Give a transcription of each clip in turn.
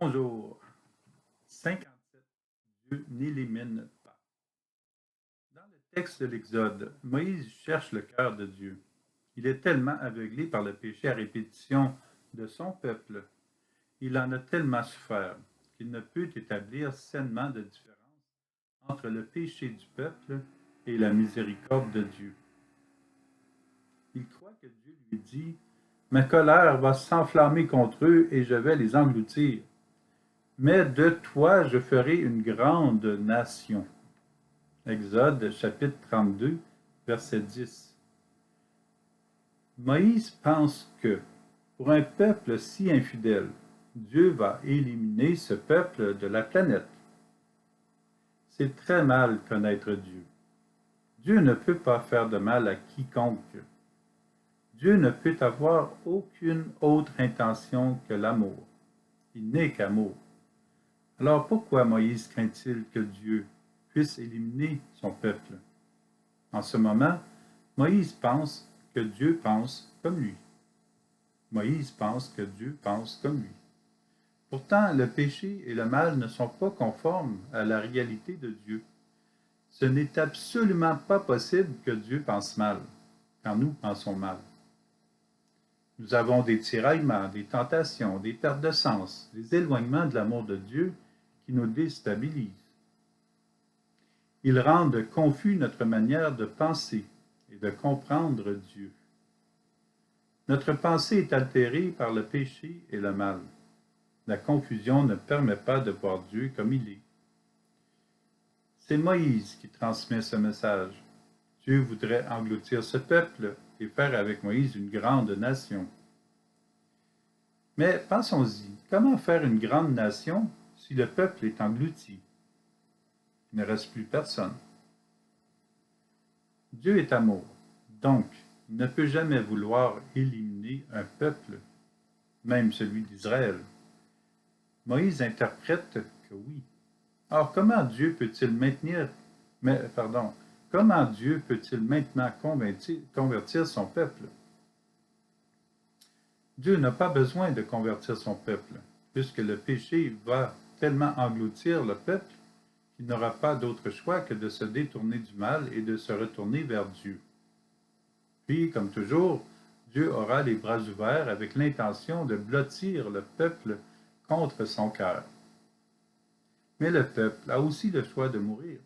Bonjour. 57. Dieu n'élimine pas. Dans le texte de l'Exode, Moïse cherche le cœur de Dieu. Il est tellement aveuglé par le péché à répétition de son peuple, il en a tellement souffert qu'il ne peut établir sainement de différence entre le péché du peuple et la miséricorde de Dieu. Il croit que Dieu lui dit: ma colère va s'enflammer contre eux et je vais les engloutir. Mais de toi je ferai une grande nation. Exode chapitre 32, verset 10. Moïse pense que, pour un peuple si infidèle, Dieu va éliminer ce peuple de la planète. C'est très mal connaître Dieu. Dieu ne peut pas faire de mal à quiconque. Dieu ne peut avoir aucune autre intention que l'amour. Il n'est qu'amour. Alors pourquoi Moïse craint-il que Dieu puisse éliminer son peuple? En ce moment, Moïse pense que Dieu pense comme lui. Moïse pense que Dieu pense comme lui. Pourtant, le péché et le mal ne sont pas conformes à la réalité de Dieu. Ce n'est absolument pas possible que Dieu pense mal, quand nous pensons mal. Nous avons des tiraillements, des tentations, des pertes de sens, des éloignements de l'amour de Dieu qui nous déstabilisent. Ils rendent confus notre manière de penser et de comprendre Dieu. Notre pensée est altérée par le péché et le mal. La confusion ne permet pas de voir Dieu comme il est. C'est Moïse qui transmet ce message. Dieu voudrait engloutir ce peuple et faire avec Moïse une grande nation. Mais pensons-y, comment faire une grande nation si le peuple est englouti? Il ne reste plus personne. Dieu est amour, donc il ne peut jamais vouloir éliminer un peuple, même celui d'Israël. Moïse interprète que oui. Or, comment Dieu peut-il maintenant convertir son peuple? Dieu n'a pas besoin de convertir son peuple, puisque le péché va tellement engloutir le peuple qu'il n'aura pas d'autre choix que de se détourner du mal et de se retourner vers Dieu. Puis, comme toujours, Dieu aura les bras ouverts avec l'intention de blottir le peuple contre son cœur. Mais le peuple a aussi le choix de mourir.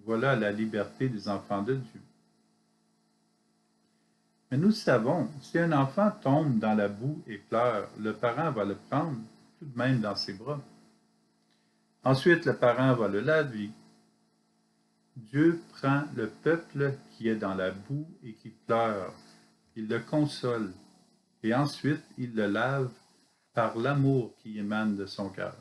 Voilà la liberté des enfants de Dieu. Mais nous savons, si un enfant tombe dans la boue et pleure, le parent va le prendre tout de même dans ses bras. Ensuite, le parent va le laver. Dieu prend le peuple qui est dans la boue et qui pleure. Il le console et ensuite il le lave par l'amour qui émane de son cœur.